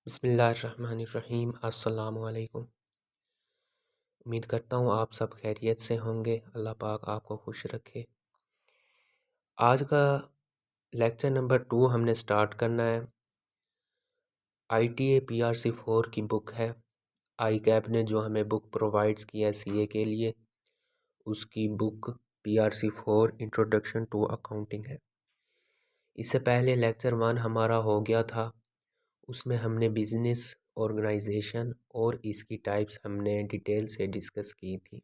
बिस्मिल्लाहिर्रहमानिर्रहीम। अस्सलामुअलैकुम। उम्मीद करता हूँ आप सब खैरियत से होंगे। अल्लाह पाक आपको खुश रखे। आज का लेक्चर नंबर 2 हमने स्टार्ट करना है। ITA PRC 4 की बुक है। ICAP ने जो हमें बुक प्रोवाइड्स किया है CA के लिए, उसकी book PRC 4 introduction to accounting है। इससे पहले लेक्चर 1 हमारा हो गया था। उसमें हमने बिजनेस ऑर्गेनाइजेशन और इसकी टाइप्स हमने डिटेल से डिस्कस की थी।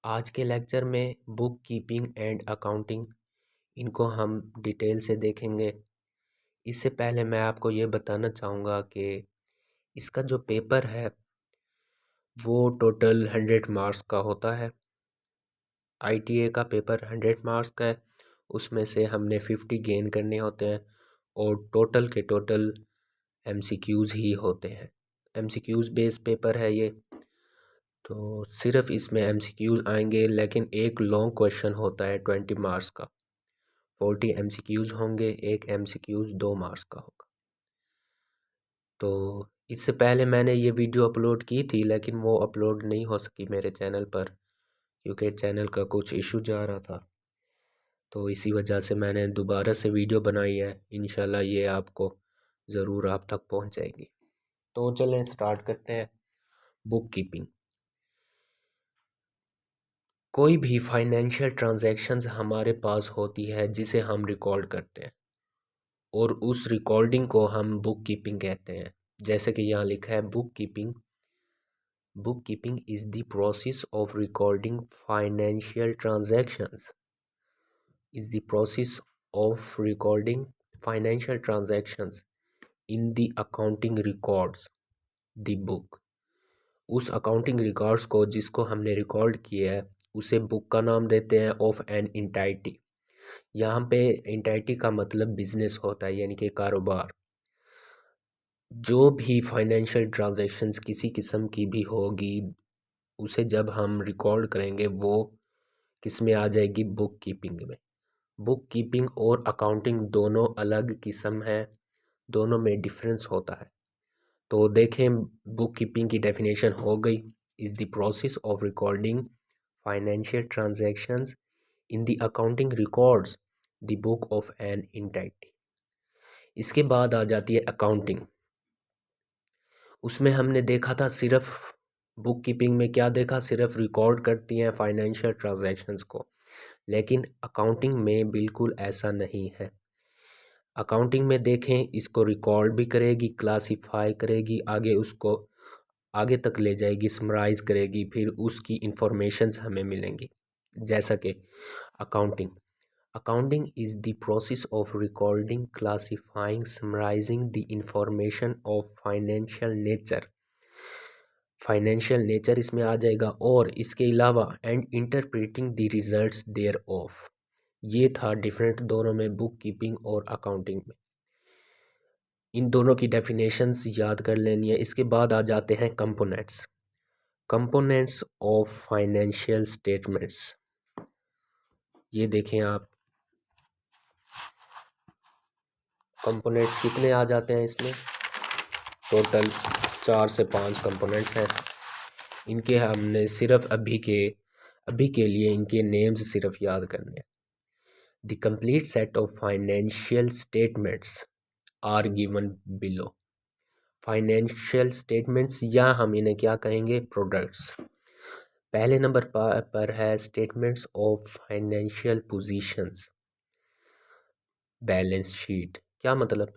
आज के लेक्चर में बुक कीपिंग एंड अकाउंटिंग, इनको हम डिटेल से देखेंगे। इससे पहले मैं आपको ये बताना चाहूँगा कि इसका जो पेपर है वो टोटल 100 मार्क्स का होता है। ITA का पेपर 100 मार्क्स का है, उसमें से हमने 50 गेन करने होते हैं और टोटल के टोटल MCQs ही होते हैं। MCQs बेस्ड पेपर है ये, तो सिर्फ इसमें MCQs आएंगे, लेकिन एक लॉन्ग क्वेश्चन होता है 20 मार्क्स का। 40 MCQs होंगे, एक MCQs 2 मार्क्स का होगा। तो इससे पहले मैंने ये वीडियो अपलोड की थी, लेकिन वो अपलोड नहीं हो सकी मेरे चैनल पर क्योंकि चैनल का कुछ इशू जा रहा था। तो इसी वजह से मैंने दोबारा से वीडियो बनाई है। इंशाल्लाह ये आपको ज़रूर आप तक पहुंच जाएगी। तो चलें स्टार्ट करते हैं। Book keeping. कोई भी फाइनेंशियल ट्रांजैक्शंस हमारे पास होती है जिसे हम रिकॉर्ड करते हैं और उस रिकॉर्डिंग को हम बुक कीपिंग कहते हैं। जैसे कि यहाँ लिखा है book keeping. Book keeping is the process of recording financial transactions. Is the process of recording financial transactions in the accounting records the book. उस अकाउंटिंग रिकॉर्ड्स को जिसको हमने रिकॉर्ड किया है उसे बुक का नाम देते हैं ऑफ एन एंटाइटी। यहाँ पे एंटाइटी का मतलब बिजनेस होता है, यानी कि कारोबार। जो भी फाइनेंशियल ट्रांजैक्शंस किसी किस्म की भी होगी, उसे जब हम रिकॉर्ड करेंगे वो किस में आ जाएगी, बुक कीपिंग में। बुक कीपिंग और अकाउंटिंग दोनों अलग किस्म है, दोनों में डिफरेंस होता है। तो देखें, बुक कीपिंग की डेफिनेशन हो गई, is the process of recording financial transactions in the accounting records the book of an entity. इसके बाद आ जाती है अकाउंटिंग। उसमें हमने देखा था सिर्फ बुक कीपिंग में क्या देखा, सिर्फ रिकॉर्ड करती हैं फाइनेंशियल ट्रांजैक्शंस को, लेकिन अकाउंटिंग में बिल्कुल ऐसा नहीं है। अकाउंटिंग में देखें, इसको रिकॉर्ड भी करेगी, क्लासिफाई करेगी, आगे उसको आगे तक ले जाएगी, समराइज करेगी, फिर उसकी इंफॉर्मेशंस हमें मिलेंगी। जैसा कि accounting accounting is the process of recording, classifying, summarising the information of financial nature इसमें आ जाएगा, और इसके अलावा and interpreting the results thereof. ये था डिफरेंट दोनों में, बुक कीपिंग और अकाउंटिंग में। इन दोनों की डेफिनेशंस याद कर लेनी है। इसके बाद आ जाते हैं कंपोनेंट्स ऑफ फाइनेंशियल स्टेटमेंट्स। ये देखें आप, कंपोनेंट्स कितने आ जाते हैं इसमें, टोटल 4 से 5 कंपोनेंट्स हैं। इनके हमने सिर्फ अभी के लिए इनके नेम्स सिर्फ याद करने हैं। The complete set of financial statements are given below. Financial statements, या हम इन्हें क्या कहेंगे, प्रोडक्ट्स। पहले नंबर पर है statements of financial positions, balance sheet. क्या मतलब,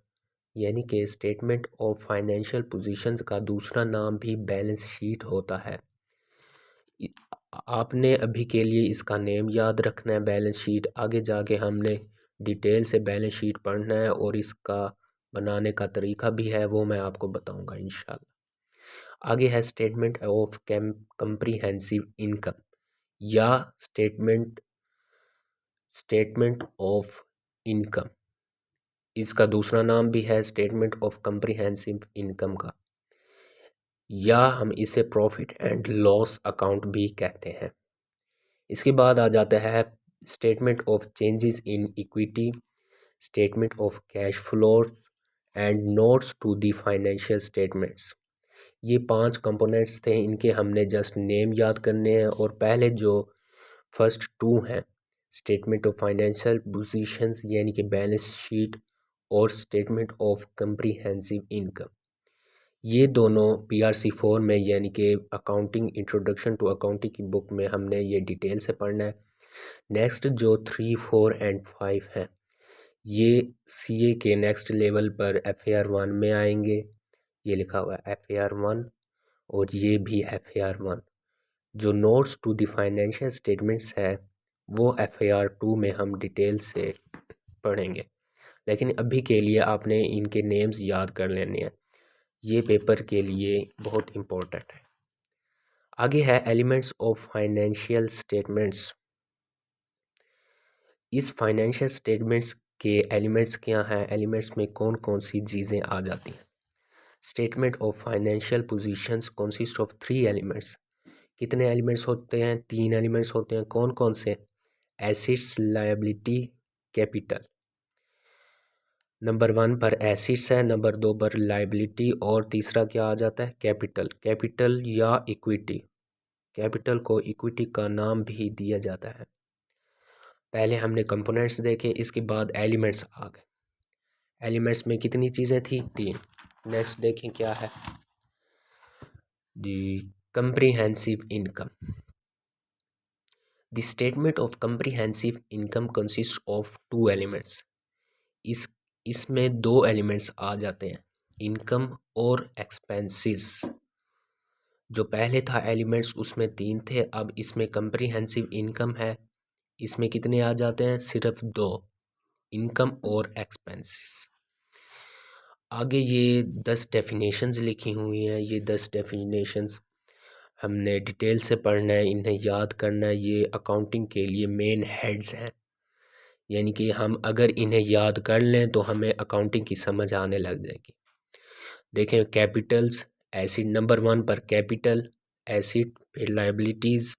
यानी कि स्टेटमेंट ऑफ फाइनेंशियल पोजीशंस का दूसरा नाम भी बैलेंस शीट होता है। आपने अभी के लिए इसका नेम याद रखना है, बैलेंस शीट। आगे जाके हमने डिटेल से बैलेंस शीट पढ़ना है और इसका बनाने का तरीका भी है, वो मैं आपको बताऊंगा इंशाल्लाह। आगे है स्टेटमेंट ऑफ कंप्रीहेंसिव इनकम, या स्टेटमेंट ऑफ इनकम। इसका दूसरा नाम भी है स्टेटमेंट ऑफ कंप्रीहेंसिव इनकम का, या हम इसे प्रॉफिट एंड लॉस अकाउंट भी कहते हैं। इसके बाद आ जाता है statement of changes in equity, statement of cash flow and notes to the financial statements. ये 5 कंपोनेंट्स थे, इनके हमने जस्ट नेम याद करने हैं। और पहले जो फर्स्ट 2 हैं, स्टेटमेंट ऑफ फाइनेंशियल पोजीशंस यानी कि बैलेंस शीट और स्टेटमेंट ऑफ कंप्रीहेंसिव इनकम, ये दोनों PRC4 में यानी कि अकाउंटिंग इंट्रोडक्शन टू अकाउंटिंग की बुक में हमने ये डिटेल से पढ़ना है। नेक्स्ट जो 3, 4 एंड 5 हैं, ये CA के नेक्स्ट लेवल पर FAR 1 में आएंगे। ये लिखा हुआ है FAR 1 और ये भी FAR 1। जो notes to the financial statements है वो FAR 2 में हम डिटेल से पढ़ेंगे, लेकिन अभी के लिए आपने इनके नेम्स याद कर लेने हैं, ये पेपर के लिए बहुत इम्पोर्टेंट है। आगे है एलिमेंट्स ऑफ फाइनेंशियल स्टेटमेंट्स। इस फाइनेंशियल स्टेटमेंट्स के एलिमेंट्स क्या हैं, एलिमेंट्स में कौन कौन सी चीज़ें आ जाती हैं। Statement of financial positions consist of 3 elements. कितने एलिमेंट्स होते हैं? 3 एलिमेंट्स होते हैं। कौन कौन से? Assets, liability, capital. नंबर 1 पर एसेट्स है, नंबर 2 पर लायबिलिटी और तीसरा क्या आ जाता है? कैपिटल। कैपिटल या इक्विटी, कैपिटल को इक्विटी का नाम भी दिया जाता है। पहले हमने कंपोनेंट्स देखे, इसके बाद एलिमेंट्स आ गए। एलिमेंट्स में कितनी चीज़ें थी? 3। नेक्स्ट देखें क्या है, the comprehensive income. The statement of comprehensive income consist of 2 elements. इसमें 2 एलिमेंट्स आ जाते हैं, इनकम और एक्सपेंसेस। जो पहले था एलिमेंट्स उसमें 3 थे, अब इसमें कंप्रीहेंसिव इनकम है, इसमें कितने आ जाते हैं? सिर्फ 2, इनकम और एक्सपेंसेस। आगे ये 10 डेफिनेशंस लिखी हुई हैं, ये 10 डेफिनेशंस हमने डिटेल से पढ़ना है, इन्हें याद करना है। ये अकाउंटिंग के लिए मेन हेड्स हैं, यानी कि हम अगर इन्हें याद कर लें तो हमें अकाउंटिंग की समझ आने लग जाएगी। देखें, कैपिटल्स, एसिड नंबर 1 पर कैपिटल, एसिड, फिर लायबिलिटीज़,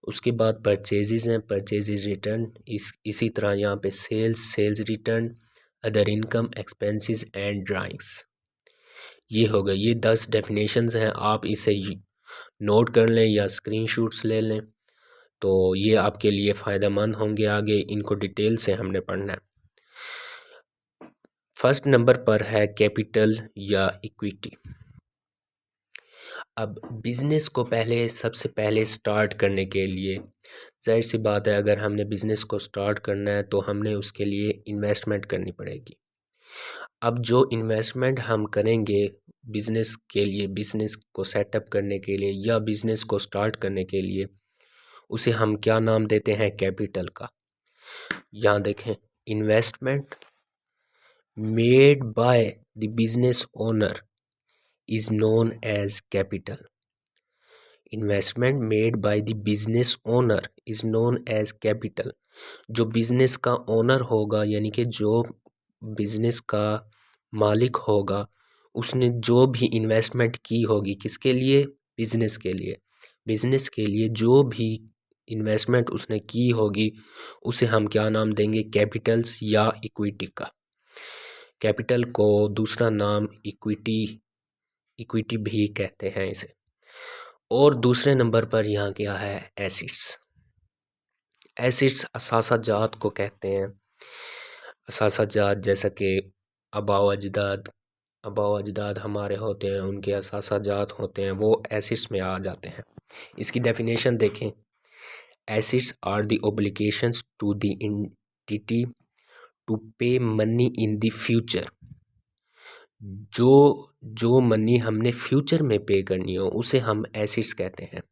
उसके बाद परचेजेज हैं, परचेजेज रिटर्न, इसी तरह यहाँ पे sales return, other income, expenses and drawings. ये हो गए, ये 10 डेफिनेशंस हैं। आप इसे नोट कर लें या स्क्रीनशॉट्स ले लें तो ये आपके लिए फ़ायदेमंद होंगे। आगे इनको डिटेल से हमने पढ़ना है। फर्स्ट नंबर पर है कैपिटल या इक्विटी। अब बिज़नेस को सबसे पहले स्टार्ट करने के लिए, जाहिर सी बात है, अगर हमने बिज़नेस को स्टार्ट करना है तो हमने उसके लिए इन्वेस्टमेंट करनी पड़ेगी। अब जो इन्वेस्टमेंट हम करेंगे बिज़नेस के लिए, बिज़नेस को सेटअप करने के लिए या बिज़नेस को स्टार्ट करने के लिए, उसे हम क्या नाम देते हैं? कैपिटल का। यहाँ देखें, investment made by the business owner is known as capital. Investment made by the business owner is known as capital. जो बिजनेस का ओनर होगा, यानी कि जो बिजनेस का मालिक होगा, उसने जो भी इन्वेस्टमेंट की होगी, किसके लिए? बिजनेस के लिए। बिजनेस के लिए जो भी इन्वेस्टमेंट उसने की होगी उसे हम क्या नाम देंगे? कैपिटल्स या इक्विटी का। कैपिटल को दूसरा नाम इक्विटी भी कहते हैं इसे। और दूसरे नंबर पर यहाँ क्या है? एसिड्स। एसिड्स असासाजात को कहते हैं। असासाजात जैसा कि आबाओ अजदाद हमारे होते हैं, उनके असासाजात होते हैं, वो एसिड्स में आ जाते हैं। इसकी डेफिनेशन देखें, assets are the obligations to the entity to pay money in the future. जो मनी हमने फ्यूचर में पे करनी हो उसे हम एसिड्स कहते हैं।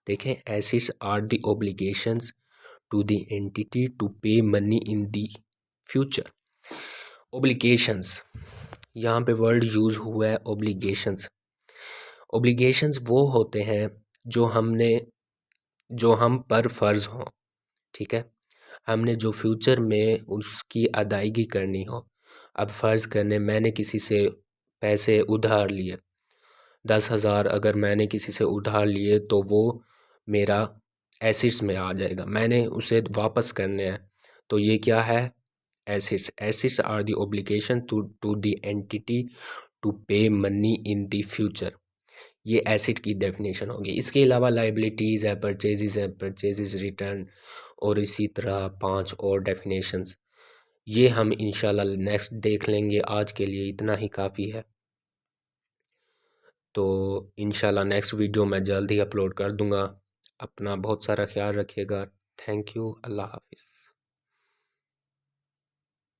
देखें, assets are the obligations to the entity to pay money in the future. Obligations, यहाँ पे वर्ड यूज़ हुआ है ओब्लिगेशंस। ओब्लिगेशंस वो होते हैं जो हम पर फर्ज हों, ठीक है, हमने जो फ्यूचर में उसकी अदायगी करनी हो। अब फ़र्ज़ करने मैंने किसी से पैसे उधार लिए, 10,000 अगर मैंने किसी से उधार लिए तो वो मेरा एसिड्स में आ जाएगा। मैंने उसे वापस करने हैं तो ये क्या है? assets. Assets are the obligation to the entity to pay money in the future. ये एसिड की डेफिनेशन होगी। इसके अलावा लाइबिलिटीज़ है, परचेजेस रिटर्न, और इसी तरह 5 और डेफिनेशंस, ये हम इंशाल्लाह नेक्स्ट देख लेंगे। आज के लिए इतना ही काफ़ी है। तो इंशाल्लाह नेक्स्ट वीडियो मैं जल्द ही अपलोड कर दूंगा। अपना बहुत सारा ख्याल रखिएगा। Thank you. अल्लाह हाफिज़।